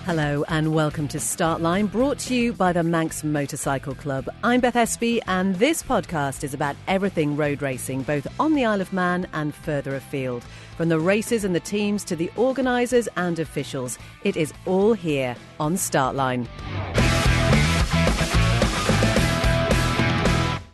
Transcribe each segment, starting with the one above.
Hello and welcome to Startline, brought to you by the Manx Motorcycle Club. I'm Beth Espy and this podcast is about everything road racing, both on the Isle of Man and further afield. From the races and the teams to the organisers and officials, it is all here on Startline.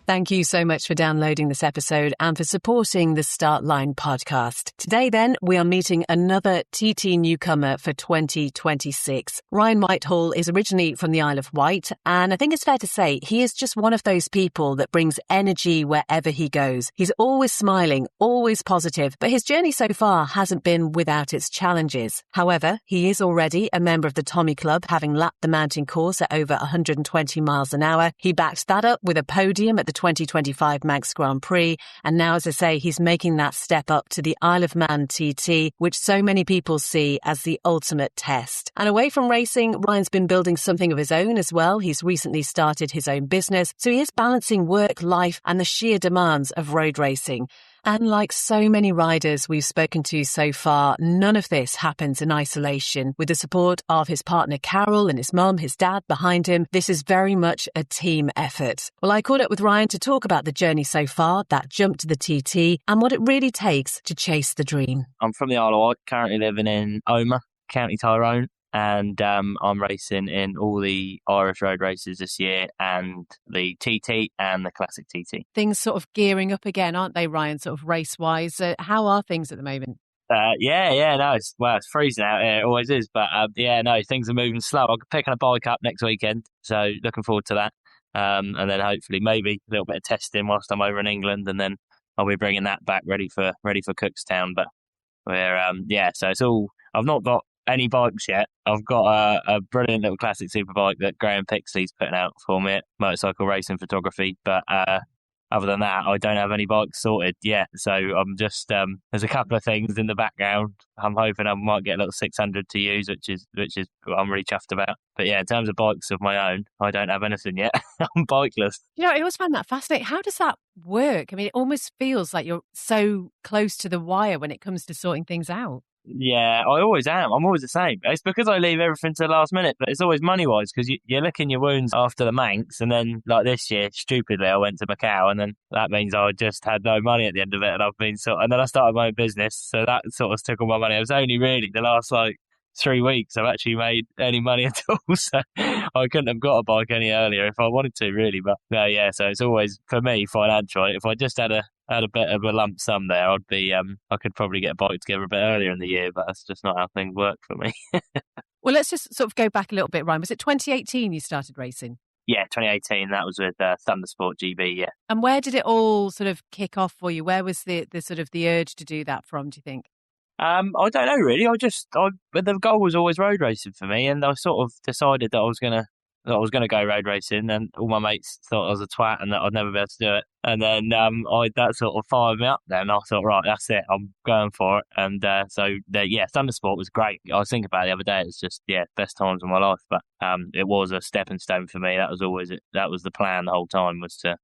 Thank you so much for downloading this episode and for supporting the Startline podcast. Today, then, we are meeting another TT newcomer for 2026. Ryan Whitehall is originally from the Isle of Wight, and I think it's fair to say he is just one of those people that brings energy wherever he goes. He's always smiling, always positive, but his journey so far hasn't been without its challenges. However, he is already a member of the Tommy Club, having lapped the mountain course at over 120 miles an hour. He backed that up with a podium at the 2025 Manx Grand Prix, and now, as I say, he's making that step up to the Isle of Man TT, which so many people see as the ultimate test. And away from racing, Ryan's been building something of his own as well. He's recently started his own business, so he is balancing work, life, and the sheer demands of road racing. And like so many riders we've spoken to so far, none of this happens in isolation. With the support of his partner Carol and his mum, his dad behind him, this is very much a team effort. Well, I caught up with Ryan to talk about the journey so far, that jump to the TT, and what it really takes to chase the dream. I'm from the Isle of Wight, currently living in Omagh, County Tyrone. And I'm racing in all the Irish road races this year and the TT and the Classic TT. Things sort of gearing up again, aren't they, Ryan, sort of race-wise? How are things at the moment? It's freezing out here, it always is. But things are moving slow. I'm picking a bike up next weekend, so looking forward to that. And then hopefully maybe a little bit of testing whilst I'm over in England, and then I'll be bringing that back ready for Cookstown. But so it's all. I've not got any bikes yet. I've got a brilliant little classic superbike that Graham Pixley's putting out for me at Motorcycle Racing Photography, but other than that I don't have any bikes sorted yet, so I'm just there's a couple of things in the background. I'm hoping I might get a little 600 to use, which is what I'm really chuffed about. But yeah, in terms of bikes of my own, I don't have anything yet. I'm bikeless. I always find that fascinating. How does that work? I mean, it almost feels like you're so close to the wire when it comes to sorting things out. Yeah, I always am. I'm always the same. It's because I leave everything to the last minute, but it's always money-wise, because you're licking your wounds after the Manx, and then, like this year, stupidly, I went to Macau, and then that means I just had no money at the end of it, and and then I started my own business, so that sort of took all my money. It was only really the last, 3 weeks I've actually made any money at all, so I couldn't have got a bike any earlier if I wanted to, really. But so it's always, for me, financial. If I just had a bit of a lump sum there, I'd be I could probably get a bike together a bit earlier in the year, but that's just not how things work for me. Well, let's just sort of go back a little bit, Ryan. Was it 2018 you started racing? Yeah, 2018. That was with Thundersport GB. Yeah. And where did it all sort of kick off for you? Where was the sort of the urge to do that from, do you think? I don't know really. But the goal was always road racing for me, and I sort of decided that I was gonna go road racing, and all my mates thought I was a twat and that I'd never be able to do it. And then that sort of fired me up then. I thought, right, that's it, I'm going for it. And Thundersport was great. I was thinking about it the other day, it's just, best times of my life. But it was a stepping stone for me. That was always it. That was the plan the whole time, was to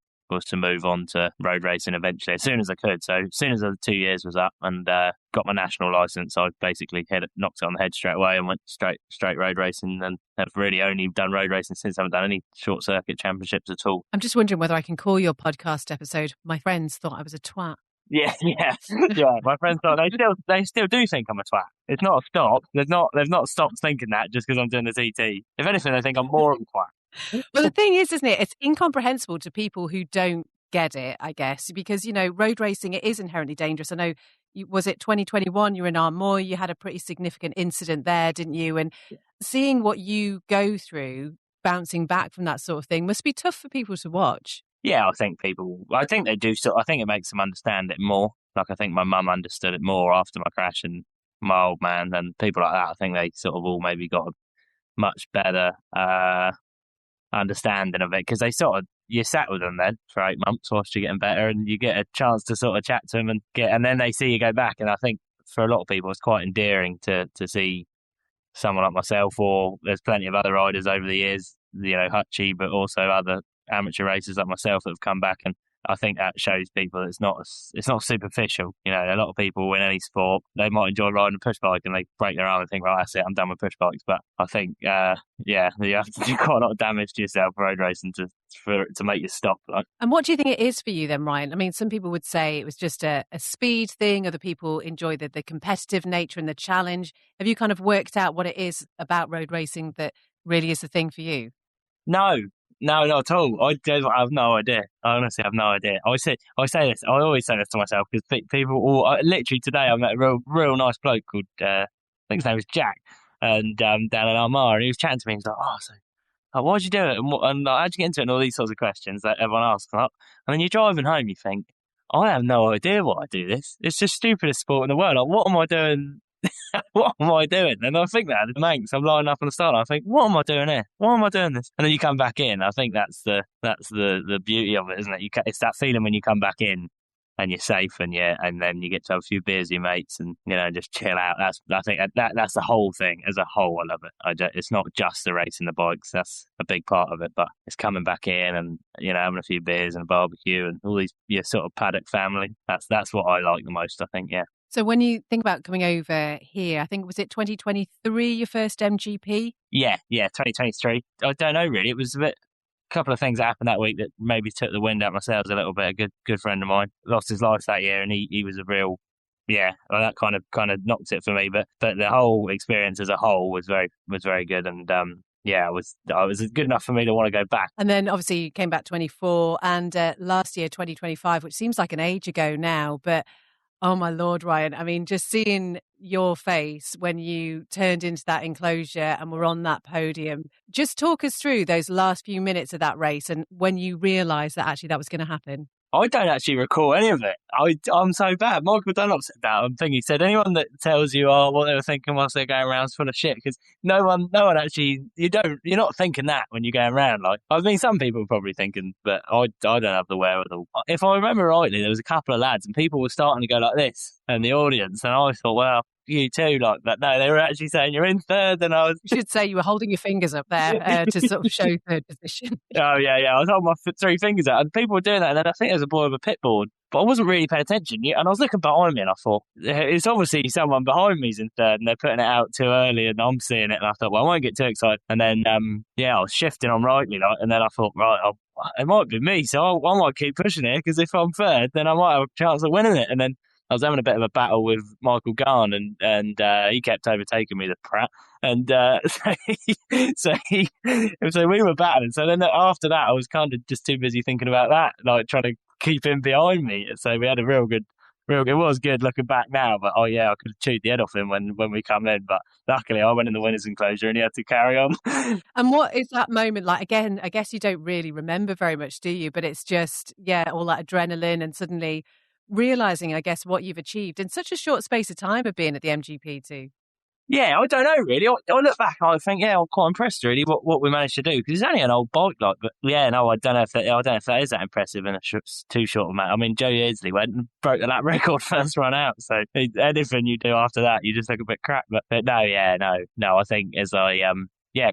move on to road racing eventually, as soon as I could. So as soon as the 2 years was up and got my national licence, I basically knocked it on the head straight away and went straight road racing, and have really only done road racing since. I haven't done any short circuit championships at all. I'm just wondering whether I can call your podcast episode "My Friends Thought I Was a Twat." Yeah. My friends thought they still do think I'm a twat. It's not a stop. They've not stopped thinking that just because I'm doing the TT. If anything, they think I'm more of a twat. Well, the thing is, isn't it? It's incomprehensible to people who don't get it, I guess, because, road racing, it is inherently dangerous. I know, was it 2021, you were in Armagh, you had a pretty significant incident there, didn't you? And seeing what you go through, bouncing back from that sort of thing, must be tough for people to watch. Yeah, I think they do. I think it makes them understand it more. Like, I think my mum understood it more after my crash, and my old man and people like that. I think they sort of all maybe got a much better understanding of it, because you sat with them then for 8 months whilst you're getting better, and you get a chance to sort of chat to them and then they see you go back. And I think for a lot of people it's quite endearing to see someone like myself, or there's plenty of other riders over the years, Hutchie, but also other amateur racers like myself that have come back and I think that shows people it's not superficial. You know, a lot of people in any sport, they might enjoy riding a push bike and they break their arm and think, right, that's it, I'm done with push bikes. But I think, you have to do quite a lot of damage to yourself road racing to make you stop. Like. And what do you think it is for you then, Ryan? I mean, some people would say it was just a speed thing. Other people enjoy the competitive nature and the challenge. Have you kind of worked out what it is about road racing that really is the thing for you? No, not at all. I have no idea. I honestly have no idea. I always say this to myself because people. Literally today, I met a real nice bloke called I think his name was Jack, and down in Armagh, and he was chatting to me. He's like, why'd you do it? And how'd you get into it? And all these sorts of questions that everyone asks. And then you're driving home, you think, I have no idea why I do this. It's the stupidest sport in the world. Like, what am I doing? What am I doing? And I think that at the Manx, I'm lining up on the start. I think, what am I doing here? Why am I doing this? And then you come back in. I think that's the beauty of it, isn't it? It's that feeling when you come back in and you're safe and then you get to have a few beers with your mates and just chill out. I think that's the whole thing as a whole. I love it. It's not just the racing the bikes. That's a big part of it, but it's coming back in and having a few beers and a barbecue and all these sort of paddock family. That's what I like the most. I think, yeah. So when you think about coming over here, I think, was it 2023, your first MGP? Yeah, 2023. I don't know, really. It was a couple of things that happened that week that maybe took the wind out of my sails a little bit. A good friend of mine lost his life that year, and he was a real, that kind of knocked it for me. But the whole experience as a whole was very good, and it was good enough for me to want to go back. And then obviously you came back 24, and last year 2025, which seems like an age ago now, but. Oh, my Lord, Ryan. I mean, just seeing your face when you turned into that enclosure and were on that podium, just talk us through those last few minutes of that race and when you realised that actually that was going to happen. I don't actually recall any of it. I'm so bad. Michael Dunlop said that. I think he said anyone that tells you what they were thinking whilst they're going around is full of shit, because no one actually, you're not thinking that when you're going around. Like, I mean, some people are probably thinking, but I don't have the wherewithal. If I remember rightly, there was a couple of lads and people were starting to go like this in the audience, and I thought, well, you too, like that. No, they were actually saying you're in third, and I was. You should say you were holding your fingers up there to sort of show third position. Oh yeah, I was holding my three fingers out, and people were doing that. And then I think there was a boy with a pit board, but I wasn't really paying attention. And I was looking behind me, and I thought it's obviously someone behind me's in third, and they're putting it out too early, and I'm seeing it, and I thought, well, I won't get too excited. And then I was shifting on rightly, like, and then I thought, right, it might be me, so I might keep pushing it, because if I'm third, then I might have a chance of winning it. And then I was having a bit of a battle with Michael Garn, and he kept overtaking me, the prat. And so we were battling. So then after that, I was kind of just too busy thinking about that, like trying to keep him behind me. So we had a real good. It was good looking back now, but I could have chewed the head off him when we come in. But luckily, I went in the winner's enclosure and he had to carry on. And what is that moment like? Again, I guess you don't really remember very much, do you? But it's just, all that adrenaline and suddenly realising, I guess, what you've achieved in such a short space of time of being at the MGP too. Yeah, I don't know really. I look back and I think, I'm quite impressed really what we managed to do, because it's only an old bike, like. But I don't know if that is that impressive in too short of a matter. I mean, Joe Eardsley went and broke the lap record first run out, so anything you do after that, you just look a bit crap. But no. I think as I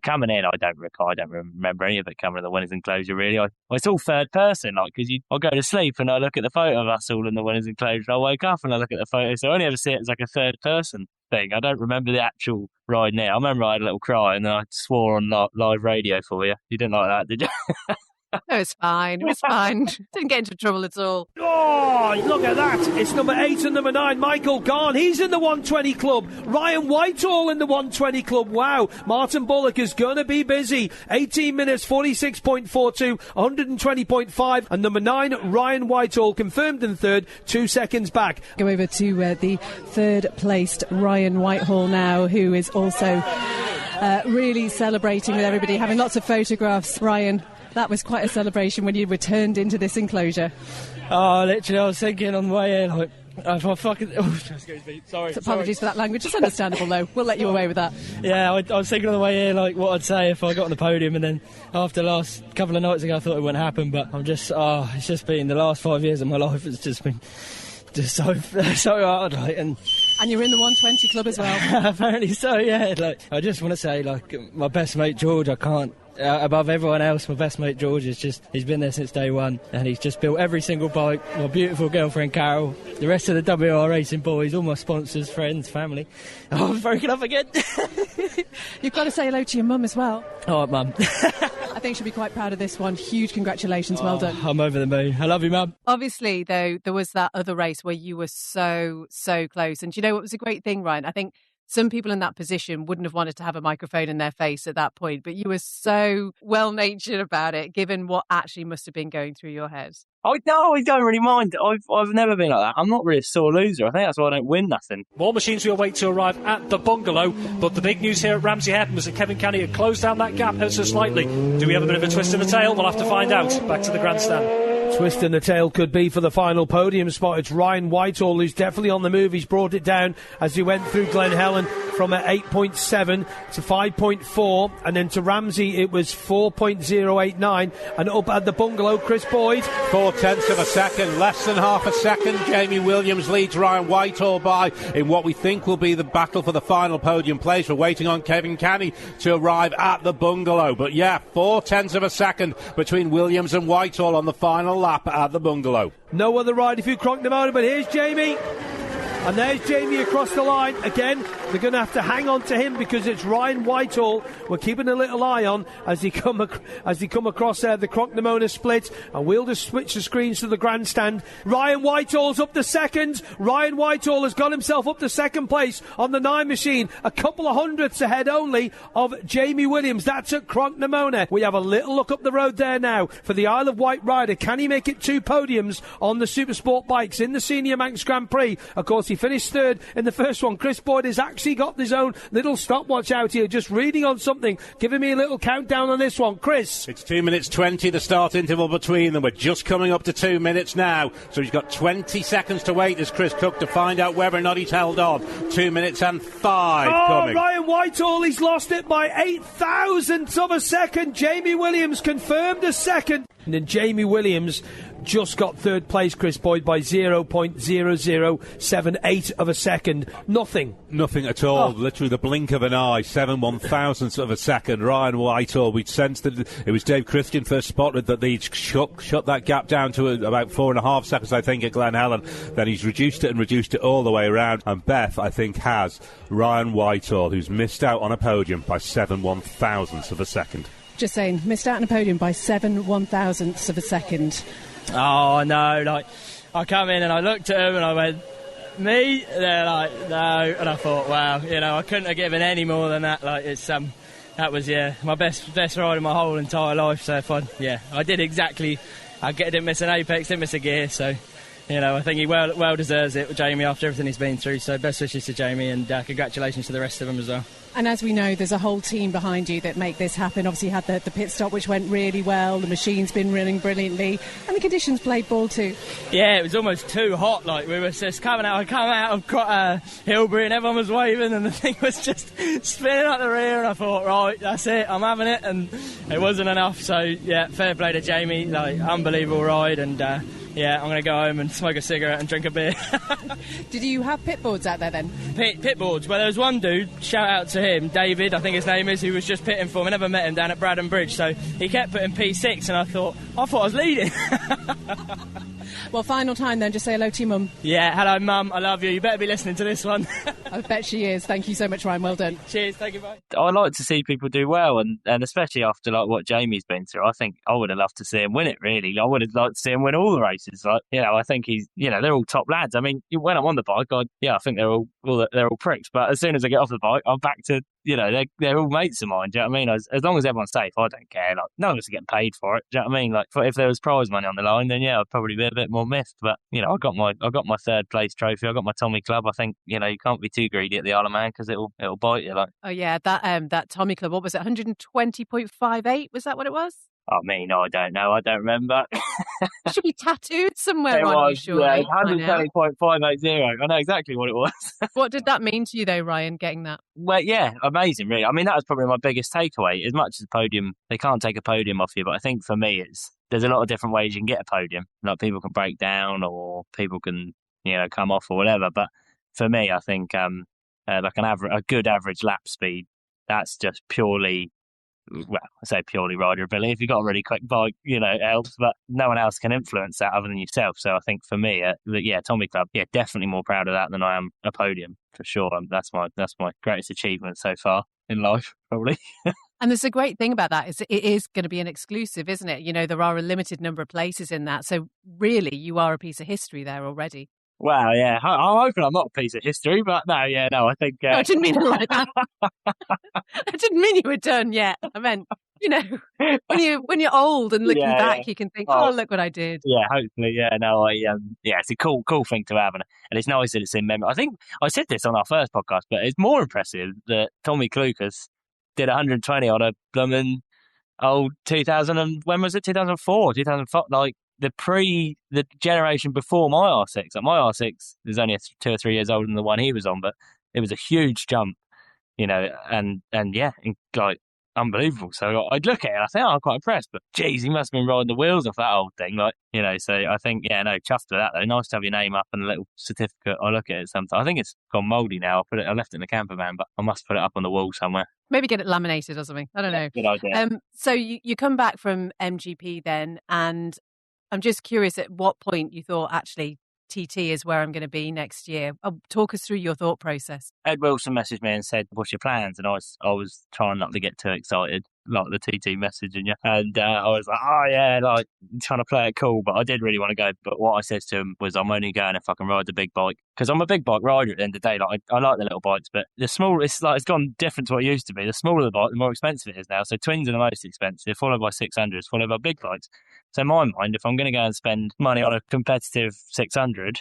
coming in, I don't remember any of it coming in the winners' enclosure really. It's all third person, like, because I go to sleep and I look at the photo of us all in the winners' enclosure. I wake up and I look at the photo, so I only ever see it as like a third person thing. I don't remember the actual ride now. I remember I had a little cry and then I swore on live radio for you. You didn't like that, did you? No, it's fine. It was fine. Didn't get into trouble at all. Oh, look at that. It's number 8 and number 9, Michael Garn. He's in the 120 club. Ryan Whitehall in the 120 club. Wow. Martin Bullock is going to be busy. 18 minutes, 46.42, 120.5. And number 9, Ryan Whitehall, confirmed in third, 2 seconds back. Go over to the third placed Ryan Whitehall now, who is also really celebrating with everybody, having lots of photographs. Ryan, that was quite a celebration when you returned into this enclosure. Oh, literally, I was thinking on the way in, like, if I fucking... Oh, excuse me, sorry. So apologies for that language. It's understandable, though. We'll let you away with that. Yeah, I was thinking on the way in, like, what I'd say if I got on the podium, and then after the last couple of nights ago, I thought it wouldn't happen, but I'm just... it's just been the last 5 years of my life. It's just been just so hard, like, and you're in the 120 club as well. Apparently so, yeah. Like, I just want to say, like, my best mate George, I can't above everyone else. My best mate George he's been there since day one, and he's just built every single bike. My beautiful girlfriend Carol, the rest of the WR racing boys, all my sponsors, friends, family. Oh, I've broken up again. You've got to say hello to your mum as well. Oh, Mum. I think she'll be quite proud of this one. Huge congratulations, well done. I'm over the moon. I love you, Mum. Obviously, though, there was that other race where you were so close. And do you know what was a great thing, Ryan? I think some people in that position wouldn't have wanted to have a microphone in their face at that point, but you were so well-natured about it, given what actually must have been going through your head. I don't really mind. I've never been like that. I'm not really a sore loser. I think that's why I don't win nothing. More machines will wait to arrive at the bungalow, but the big news here at Ramsey Heaton was that Kevin Canny had closed down that gap ever so slightly. Do we have a bit of a twist in the tail? We'll have to find out. Back to the grandstand. Twist in the tail could be for the final podium spot. It's Ryan Whitehall who's definitely on the move. He's brought it down as he went through Glen Helen from 8.7 to 5.4, and then to Ramsey it was 4.089, and up at the bungalow, Chris Boyd. 0.4 of a second, less than half a second. Jamie Williams leads Ryan Whitehall by in what we think will be the battle for the final podium place. We're waiting on Kevin Canny to arrive at the bungalow. But yeah, 0.4 of a second between Williams and Whitehall on the final lap at the bungalow. No other rider through Crocknamona, but here's Jamie. And there's Jamie across the line. Again, they're going to have to hang on to him because it's Ryan Whitehall we're keeping a little eye on as he come across the Crocknamona split. And we'll just switch the screens to the grandstand. Ryan Whitehall's up to second. Ryan Whitehall has got himself up to second place on the 9 machine. A couple of hundredths ahead only of Jamie Williams. That's at Crocknamona. We have a little look up the road there now for the Isle of Wight rider. Can he make it 2 podiums on the Supersport bikes in the Senior Manx Grand Prix? Of course, he finished third in the first one. Chris Boyd has actually got his own little stopwatch out here, just reading on something, giving me a little countdown on this one. Chris? It's 2 minutes 20, the start interval between them. We're just coming up to 2 minutes now. So he's got 20 seconds to wait as Chris Cook to find out whether or not he's held on. 2 minutes and 5 coming. Ryan Whitehall, he's lost it by 8 thousandths of a second. Jamie Williams confirmed as second. And then Jamie Williams just got third place, Chris Boyd, by 0.0078 of a second. Nothing at all. Literally the blink of an eye. 7/1000ths of a second. Ryan Whitehall, we'd sensed that it was Dave Christian first spotted that they'd shut that gap down to about 4.5 seconds, I think, at Glen Helen. Then he's reduced it all the way around. And Beth, I think, has Ryan Whitehall, who's missed out on a podium by 7/1000ths of a second. Just saying, missed out on a podium by 7/1000ths of a second. Oh, no, I come in and I looked at them and I went, me? They're like, no. And I thought, wow, I couldn't have given any more than that. That was, my best ride in my whole entire life. So I did exactly, didn't miss an apex, didn't miss a gear. So, I think he well deserves it with Jamie after everything he's been through. So best wishes to Jamie, and congratulations to the rest of them as well. And as we know, there's a whole team behind you that make this happen. Obviously, you had the pit stop, which went really well. The machine's been running brilliantly. And the conditions played ball too. Yeah, it was almost too hot. We were just coming out of Hilbury and everyone was waving and the thing was just spinning out the rear. And I thought, right, that's it, I'm having it. And it wasn't enough. So, fair play to Jamie. Unbelievable ride. And, I'm going to go home and smoke a cigarette and drink a beer. Did you have pit boards out there then? Pit boards. Well, there was one dude, shout out to him, David, I think his name is, who was just pitting for me. I never met him down at Braddon Bridge, so he kept putting P6 and I thought I was leading. Well, final time then, just say hello to your mum. Yeah, hello Mum, I love you. You better be listening to this one. I bet she is. Thank you so much, Ryan. Well done. Cheers, thank you, bye. I like to see people do well, and especially after what Jamie's been through. I think I would have loved to see him win it, really. I would have liked to see him win all the races. I think he's, they're all top lads. I mean, when I'm on the bike, I think they're all pricks. But as soon as I get off the bike, I'm back to, they're all mates of mine. Do you know what I mean? As long as everyone's safe, I don't care. No one's getting paid for it. Do you know what I mean? If there was prize money on the line, then I'd probably be a bit more miffed. But I got my third place trophy. I got my Tommy Club. I think you can't be too greedy at the Isle of Man because it'll bite you. Oh yeah, that Tommy Club. What was it? 120.58. Was that what it was? I mean, I don't know. I don't remember. It should be tattooed somewhere. It on was, you, surely. 120.580. I know exactly what it was. What did that mean to you, though, Ryan, getting that? Well, yeah, amazing, really. I mean, that was probably my biggest takeaway. As much as the podium, they can't take a podium off you, but I think for me, there's a lot of different ways you can get a podium. People can break down or people can, come off or whatever. But for me, I think a good average lap speed, that's just purely well, I say purely rider ability. If you've got a really quick bike, it helps, but no one else can influence that other than yourself. So I think for me, Tommy Club, definitely more proud of that than I am a podium, for sure. That's my greatest achievement so far in life, probably. And there's a great thing about that is it is going to be an exclusive, isn't it? There are a limited number of places in that. So really, you are a piece of history there already. Well, yeah, I'm hoping I'm not a piece of history, but no, I think... No, I didn't mean it like that. I didn't mean you were done yet. I meant, when you're old and looking back, you can think, look what I did. Yeah, hopefully, it's a cool thing to have, and it's nice that it's in memory. I think I said this on our first podcast, but it's more impressive that Tommy Klukas did 120 on a blooming old 2000 and when was it? 2004, 2005, like the generation before my R6. Like my R6 is only 2 or 3 years older than the one he was on, but it was a huge jump, and like unbelievable. So I'd look at it and I think, I'm quite impressed, but geez, he must have been riding the wheels off that old thing, so I think, chuffed with that though. Nice to have your name up and a little certificate. I look at it sometimes. I think it's gone mouldy now. I left it in the camper van, but I must put it up on the wall somewhere. Maybe get it laminated or something. I don't know. Good idea. So you come back from MGP then, and I'm just curious at what point you thought, actually, TT is where I'm going to be next year. Talk us through your thought process. Ed Wilson messaged me and said, "What's your plans?" And I was trying not to get too excited, like the TT messaging you. And I was like, trying to play it cool, but I did really want to go. But what I said to him was, I'm only going if I can ride the big bike, because I'm a big bike rider at the end of the day. Like I like the little bikes, but the small, it's gone different to what it used to be. The smaller the bike, the more expensive it is now. So twins are the most expensive, followed by 600s, followed by big bikes. So in my mind, if I'm going to go and spend money on a competitive 600,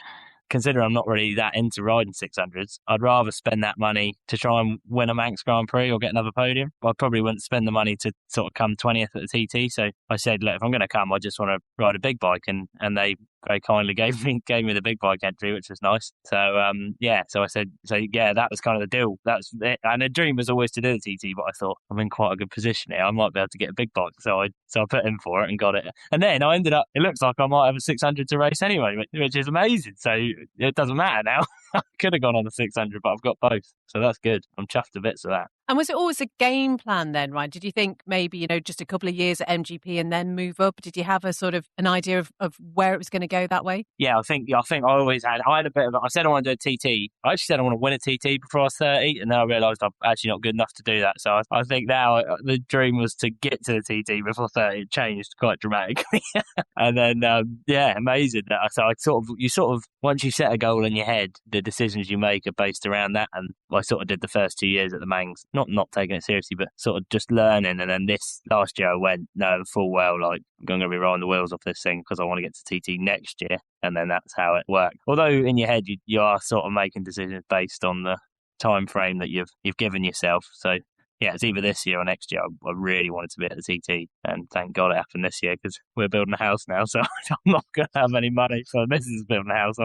considering I'm not really that into riding 600s, I'd rather spend that money to try and win a Manx Grand Prix or get another podium. I probably wouldn't spend the money to sort of come 20th at the TT. So I said, look, if I'm going to come, I just want to ride a big bike. And they very kindly gave me the big bike entry, which was nice. So, so I said, that was kind of the deal. That's it. And the dream was always to do the TT, but I thought, I'm in quite a good position here. I might be able to get a big bike. So I put in for it and got it. And then I ended up, it looks like I might have a 600 to race anyway, which is amazing. So it doesn't matter now. I could have gone on the 600, but I've got both. So that's good. I'm chuffed to bits with that. And was it always a game plan then, Ryan? Did you think maybe, just a couple of years at MGP and then move up? Did you have a sort of an idea of where it was going to go that way? Yeah, I think I always had. I had a bit of. I said I want to do a TT. I actually said I want to win a TT before I was 30, and then I realised I'm actually not good enough to do that. So I think now the dream was to get to the TT before 30. It changed quite dramatically, and then amazing. So you sort of once you set a goal in your head, the decisions you make are based around that. And I sort of did the first 2 years at the Manx, not taking it seriously, but sort of just learning. And then this last year I went knowing full well, like, I'm going to be riding the wheels off this thing because I want to get to TT next year. And then that's how it worked. Although in your head you are sort of making decisions based on the time frame that you've given yourself. So yeah, it's either this year or next year. I really wanted to be at the TT, and thank God it happened this year because we're building a house now. So I'm not going to have any money. So this is building a house.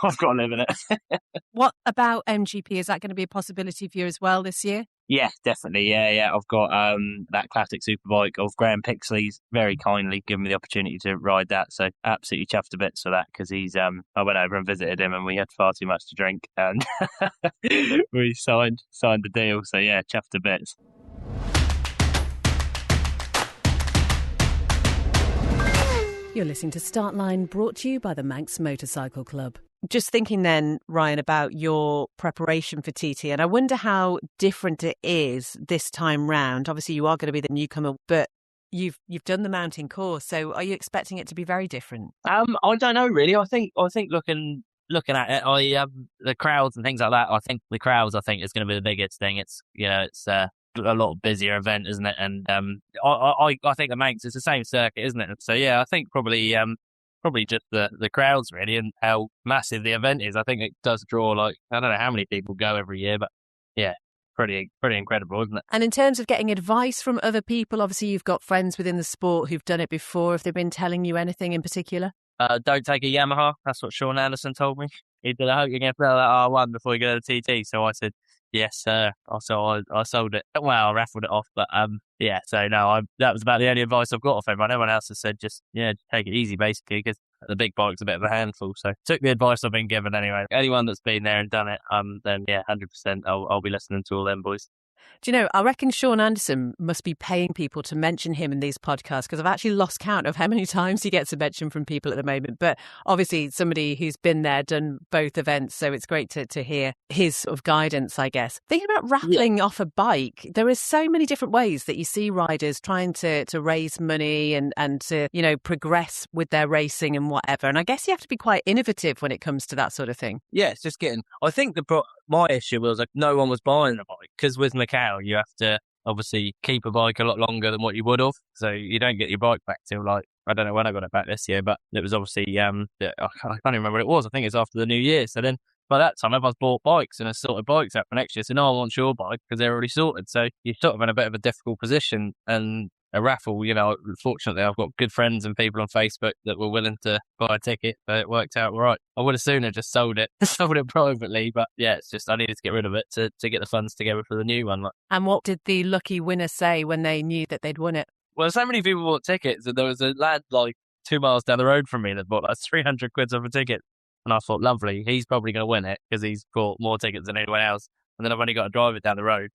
I've got to live in it. What about MGP? Is that going to be a possibility for you as well this year? Yeah, definitely. Yeah. I've got that classic superbike of Graham Pixley's very kindly given me the opportunity to ride that. So absolutely chuffed to bits for that because he's. I went over and visited him and we had far too much to drink and we signed the deal. So yeah, chuffed to bits. You're listening to Startline, brought to you by the Manx Motorcycle Club. Just thinking then, Ryan, about your preparation for TT, and I wonder how different it is this time round. Obviously, you are going to be the newcomer, but you've done the mountain course, so are you expecting it to be very different? I don't know really. I think looking at it, the crowds and things like that. I think the crowds is going to be the biggest thing. It's a lot busier event, isn't it? And I think the Manx is the same circuit, isn't it? So yeah, I think probably just the crowds really and how massive the event is. I think it does draw I don't know how many people go every year, but yeah, pretty incredible, isn't it? And in terms of getting advice from other people, obviously you've got friends within the sport who've done it before. Have they been telling you anything in particular? Don't take a Yamaha. That's what Sean Anderson told me. He said, I hope you're going to play that R1 before you go to the TT. So I said, yes, sir. So I sold it. Well, I raffled it off, but yeah. So no, that was about the only advice I've got off everyone. Everyone else has said just take it easy, basically, because the big bike's a bit of a handful. So took the advice I've been given anyway. Anyone that's been there and done it, then yeah, 100%. I'll be listening to all them boys. Do you know, I reckon Sean Anderson must be paying people to mention him in these podcasts, because I've actually lost count of how many times he gets a mention from people at the moment. But obviously somebody who's been there, done both events, so it's great to hear his sort of guidance, I guess. Thinking about raffling off a bike, there is so many different ways that you see riders trying to raise money and to, you know, progress with their racing and whatever. And I guess you have to be quite innovative when it comes to that sort of thing. Yeah, it's just getting... I think my issue was like no one was buying a bike, because with Macau you have to obviously keep a bike a lot longer than what you would have, so you don't get your bike back till like, I don't know when I got it back this year, but it was obviously I can't even remember what it was. I think it's after the new year. So then by that time everyone's bought bikes and has sorted bikes out for next year, so no one wants your bike because they're already sorted. So you're sort of in a bit of a difficult position. And a raffle, you know, fortunately I've got good friends and people on Facebook that were willing to buy a ticket, but it worked out all right. I would have sooner just sold it privately, but yeah, it's just I needed to get rid of it to get the funds together for the new one. And what did the lucky winner say when they knew that they'd won it? Well, so many people bought tickets, and there was a lad like 2 miles down the road from me that bought like 300 quid worth of tickets. And I thought, lovely, he's probably going to win it because he's bought more tickets than anyone else. And then I've only got to drive it down the road.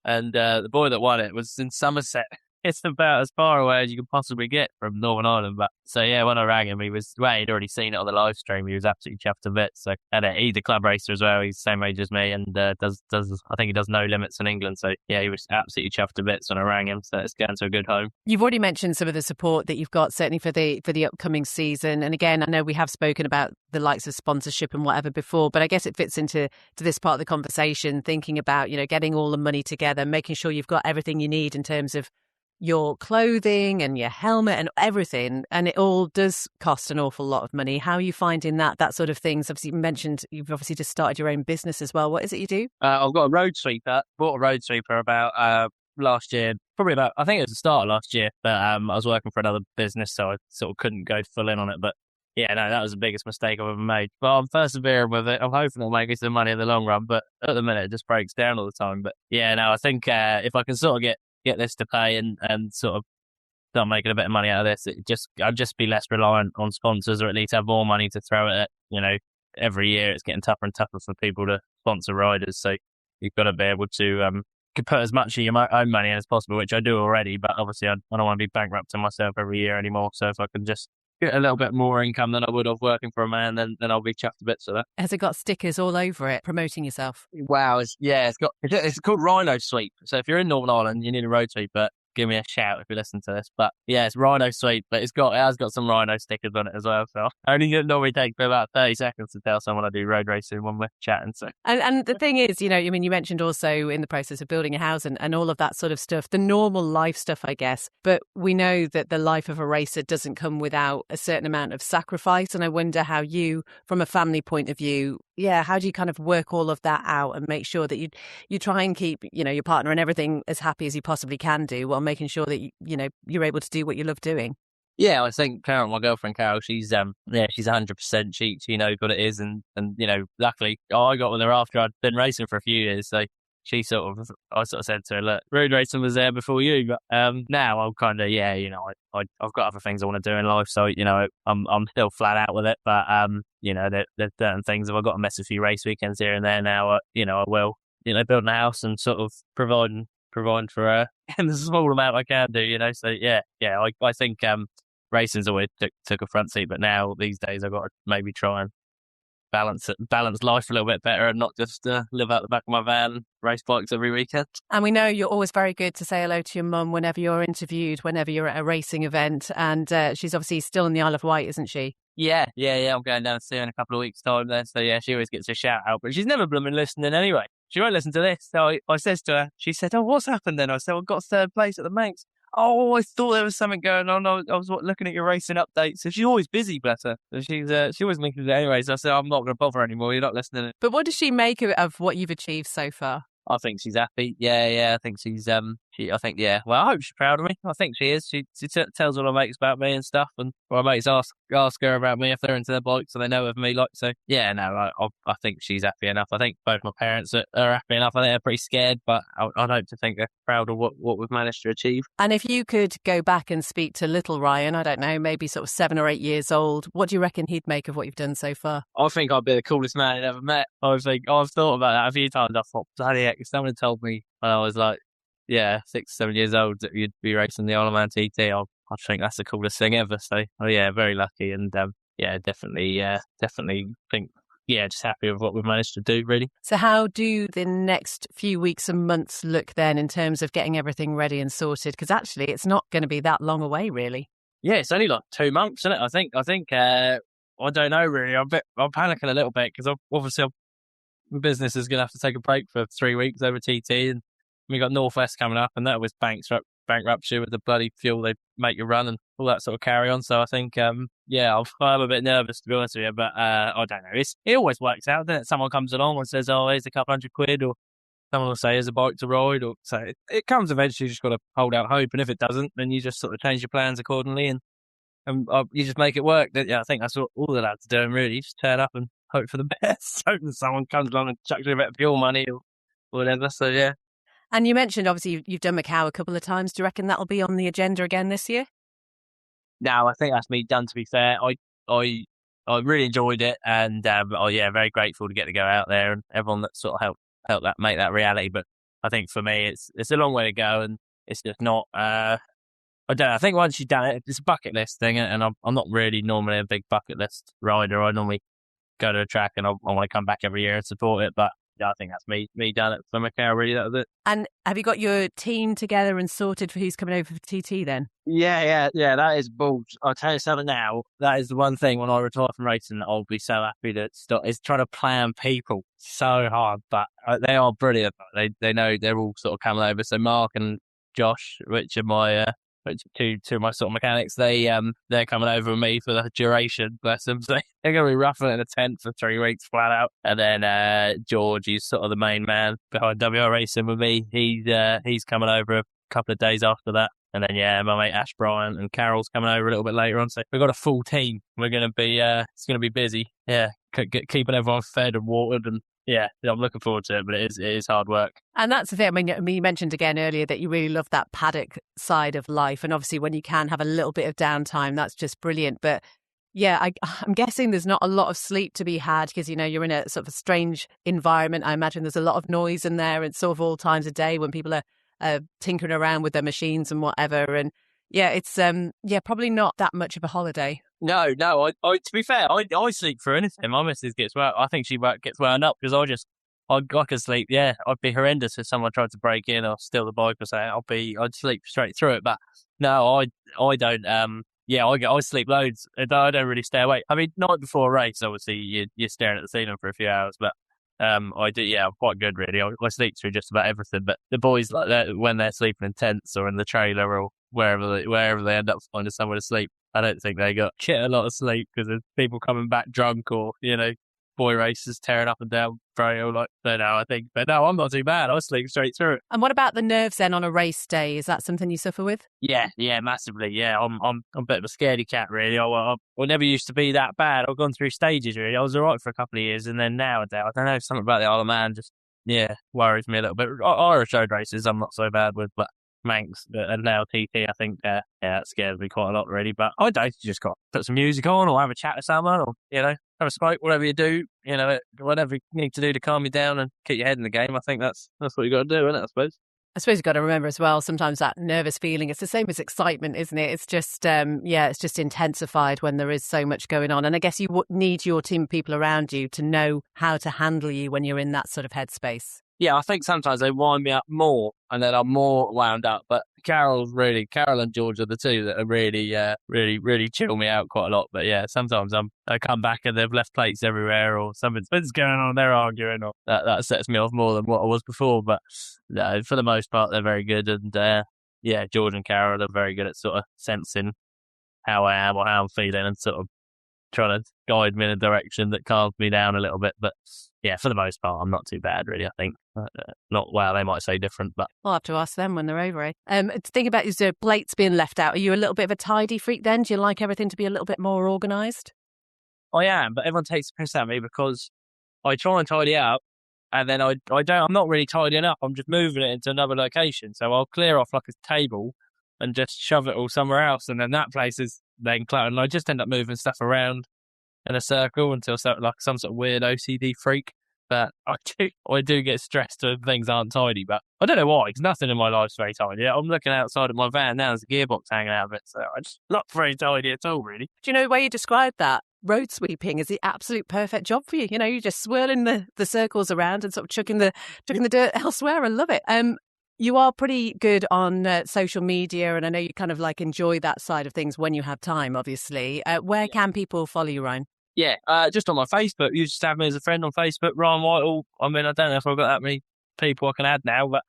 And the boy that won it was in Somerset. It's about as far away as you can possibly get from Northern Ireland. But so yeah, when I rang him, he'd already seen it on the live stream. He was absolutely chuffed to bits. So, and he's a club racer as well. He's the same age as me, and does I think he does no limits in England. So yeah, he was absolutely chuffed to bits when I rang him. So it's going to a good home. You've already mentioned some of the support that you've got, certainly for the upcoming season. And again, I know we have spoken about the likes of sponsorship and whatever before, but I guess it fits into this part of the conversation, thinking about, you know, getting all the money together, making sure you've got everything you need in terms of your clothing and your helmet and everything, and it all does cost an awful lot of money. How are you finding that sort of things? Obviously, you mentioned you've obviously just started your own business as well. What is it you do? I've got a road sweeper. Bought a road sweeper about last year, probably about, I think it was the start of last year, but I was working for another business, so I sort of couldn't go full in on it. But yeah, no, that was the biggest mistake I've ever made. But I'm persevering with it. I'm hoping it'll make me some money in the long run, but at the minute it just breaks down all the time. But yeah, no, I think if I can sort of get this to pay and sort of start making a bit of money out of this, I'd just be less reliant on sponsors, or at least have more money to throw at it. You know, every year it's getting tougher and tougher for people to sponsor riders, so you've got to be able to put as much of your own money in as possible, which I do already, but obviously I don't want to be bankrupting myself every year anymore. So if I can just get a little bit more income than I would have working for a man, then I'll be chuffed to bits of that. Has it got stickers all over it promoting yourself? Wow, it's called Rhino Sweep. So if you're in Northern Ireland, you need a road sweeper, give me a shout if you listen to this. But yeah, it's Rhino Sweep, but it has got some Rhino stickers on it as well. So I only normally take about 30 seconds to tell someone I do road racing when we're chatting. So and the thing is, you know, I mean, you mentioned also in the process of building a house and all of that sort of stuff, the normal life stuff, I guess. But we know that the life of a racer doesn't come without a certain amount of sacrifice. And I wonder how you, from a family point of view, how do you kind of work all of that out and make sure that you try and keep, you know, your partner and everything as happy as you possibly can do, while making sure that you know, you're able to do what you love doing? Yeah, I think Carol, my girlfriend Carol, she's 100%. She knows what it is, and you know, luckily I got with her after I'd been racing for a few years, so I sort of said to her, look, road racing was there before you, but now I'm kind of, you know, I've got other things I want to do in life, so you know, I'm still flat out with it, but you know, there's certain things. If I've got to miss a few race weekends here and there now, you know, I will, you know, building a house and sort of providing for her in the small amount I can do, you know. So I think racing's always took a front seat, but now these days I've got to maybe try and balance life a little bit better and not just live out the back of my van and race bikes every weekend. And we know you're always very good to say hello to your mum whenever you're interviewed, whenever you're at a racing event, and she's obviously still in the Isle of Wight, isn't she? Yeah. I'm going down to see her in a couple of weeks' time there. So yeah, she always gets a shout out, but she's never blooming listening anyway. She won't listen to this. So I says to her, she said, "Oh, what's happened then?" I said, "I got third place at the Manx." "Oh, I thought there was something going on. I was looking at your racing updates." So she's always busy, bless her. So she always mentions it anyway. So I said, "I'm not going to bother anymore. You're not listening." But what does she make of what you've achieved so far? I think she's happy. Yeah. I think she's I think, yeah. Well, I hope she's proud of me. I think she is. She tells all her mates about me and stuff, and my mates ask her about me if they're into their bikes, so they know of me. Like, so yeah, no, I think she's happy enough. I think both my parents are happy enough. I think they're pretty scared, but I'd hope to think they're proud of what we've managed to achieve. And if you could go back and speak to little Ryan, I don't know, maybe sort of 7 or 8 years old, what do you reckon he'd make of what you've done so far? I think I'd be the coolest man I've ever met. I've thought about that a few times. I thought, bloody heck, if someone told me when I was like, 6, 7 years old, that you'd be racing the Isle of Man TT, I think that's the coolest thing ever. So, very lucky, and definitely think, just happy with what we've managed to do, really. So how do the next few weeks and months look then in terms of getting everything ready and sorted? Because actually, it's not going to be that long away, really. Yeah, it's only like 2 months, isn't it? I think. I don't know, really. I'm panicking a little bit because obviously the business is going to have to take a break for 3 weeks over TT, and we got Northwest coming up, and that was bankruptcy with the bloody fuel they make you run and all that sort of carry on. So I think, I'm a bit nervous, to be honest with you, but I don't know. It always works out, doesn't it? Someone comes along and says, oh, here's a couple £100, or someone will say, here's a bike to ride, or so it comes eventually. You just got to hold out hope, and if it doesn't, then you just sort of change your plans accordingly, and you just make it work. Yeah, I think that's all the lads are doing, really. You just turn up and hope for the best. Hope that someone comes along and chucks you a bit of fuel money or whatever. So, yeah. And you mentioned, obviously, you've done Macau a couple of times. Do you reckon that'll be on the agenda again this year? No, I think that's me done, to be fair. I really enjoyed it, and very grateful to get to go out there, and everyone that sort of helped that make that reality. But I think for me, it's a long way to go, and it's just not. I don't know. I think once you've done it, it's a bucket list thing, and I'm not really normally a big bucket list rider. I normally go to a track, and I want to come back every year and support it, but. I think that's me done it for Macau, really. That was it. And have you got your team together and sorted for who's coming over for TT then? Yeah. That is balls. I'll tell you something now. That is the one thing when I retire from racing that I'll be so happy to stop. Is trying to plan people so hard, but they are brilliant. They know they're all sort of coming over. So Mark and Josh, which are two of my sort of mechanics, they're coming over with me for the duration, bless them. So they're going to be roughing it in a tent for 3 weeks flat out. And then George, he's sort of the main man behind WR Racing with me. He's coming over a couple of days after that. And then my mate Ash Bryant and Carol's coming over a little bit later on. So we've got a full team. We're going to be it's going to be busy. Yeah, keeping everyone fed and watered, and yeah, I'm looking forward to it, but it is hard work. And that's the thing. I mean, you mentioned again earlier that you really love that paddock side of life. And obviously when you can have a little bit of downtime, that's just brilliant. But yeah, I'm guessing there's not a lot of sleep to be had because, you're in a sort of a strange environment. I imagine there's a lot of noise in there and sort of all times of day when people are tinkering around with their machines and whatever. And yeah, it's probably not that much of a holiday. No. I to be fair, I sleep through anything. My missus gets well. I think she gets wound up because I can sleep. Yeah, I'd be horrendous if someone tried to break in or steal the bike or something. I'd sleep straight through it. But no, I don't. I sleep loads. I don't really stay awake. I mean, night before a race, obviously you're staring at the ceiling for a few hours. But I do. Yeah, I'm quite good really. I sleep through just about everything. But the boys like that when they're sleeping in tents or in the trailer or wherever they end up finding somewhere to sleep. I don't think they got a lot of sleep because there's people coming back drunk or, boy racers tearing up and down trail. I think. But no, I'm not too bad. I sleep straight through it. And what about the nerves then on a race day? Is that something you suffer with? Yeah, massively. Yeah, I'm a bit of a scaredy cat, really. I never used to be that bad. I've gone through stages, really. I was all right for a couple of years, and then nowadays, I don't know, something about the Isle of Man just, worries me a little bit. Irish road races, I'm not so bad with, but Manx and now TT, I think, that scares me quite a lot, really. But I don't, you just got to put some music on or have a chat with someone or, have a smoke, whatever you do, whatever you need to do to calm you down and keep your head in the game. I think that's what you got to do, isn't it, I suppose? I suppose you've got to remember as well, sometimes that nervous feeling, it's the same as excitement, isn't it? It's just, it's just intensified when there is so much going on. And I guess you need your team of people around you to know how to handle you when you're in that sort of headspace. Yeah, I think sometimes they wind me up more and then I'm more wound up. But Carol and George are the two that are really chill me out quite a lot. But yeah, sometimes I come back and they've left plates everywhere or something's going on, they're arguing, or that sets me off more than what I was before. But no, for the most part, they're very good. And George and Carol are very good at sort of sensing how I am or how I'm feeling and sort of trying to guide me in a direction that calms me down a little bit. But yeah, for the most part, I'm not too bad, really, I think. Not well, they might say different, but I'll have to ask them when they're over, eh? Think about is the plates being left out. Are you a little bit of a tidy freak then? Do you like everything to be a little bit more organised? I am. But everyone takes the piss at me because I try and tidy up, and then I don't. I'm not really tidying up. I'm just moving it into another location. So I'll clear off like a table and just shove it all somewhere else, and then that place is then cluttered. And I just end up moving stuff around in a circle until like some sort of weird OCD freak. But I do get stressed when things aren't tidy. But I don't know why, because nothing in my life's very tidy. I'm looking outside of my van now, there's a gearbox hanging out of it, so it's not very tidy at all, really. Do you know the way you described that? Road sweeping is the absolute perfect job for you. You know, you're just swirling the circles around and sort of chucking the dirt elsewhere. I love it. You are pretty good on social media, and I know you kind of like enjoy that side of things when you have time, obviously. Where can people follow you, Ryan? Yeah, just on my Facebook. You just have me as a friend on Facebook, Ryan Whitehall. I mean, I don't know if I've got that many people I can add now, but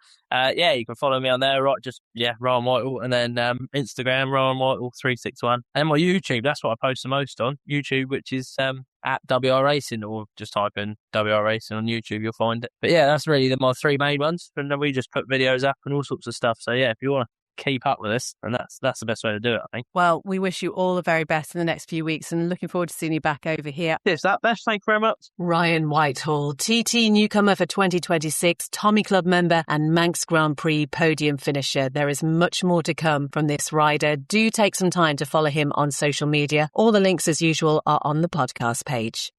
you can follow me on there, right? Just Ryan Whitehall, and then Instagram Ryan Whitehall 361, and my YouTube. That's what I post the most on YouTube, which is at WR Racing, or just type in WR Racing on YouTube, you'll find it. But yeah, that's really my three main ones, and then we just put videos up and all sorts of stuff. So yeah, if you want to keep up with us, and that's the best way to do it, I think. Well, we wish you all the very best in the next few weeks, and looking forward to seeing you back over here. Is that best? Thank you very much. Ryan Whitehall, TT newcomer for 2026, Tommy Club member and Manx Grand Prix podium finisher. There is much more to come from this rider. Do take some time to follow him on social media. All the links, as usual, are on the podcast page.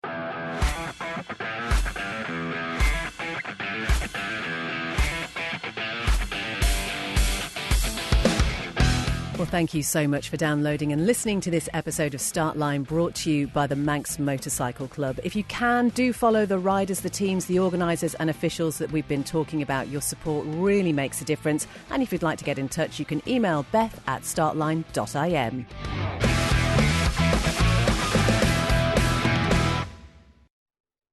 Well, thank you so much for downloading and listening to this episode of Startline, brought to you by the Manx Motorcycle Club. If you can, do follow the riders, the teams, the organisers and officials that we've been talking about. Your support really makes a difference. And if you'd like to get in touch, you can email beth@startline.im.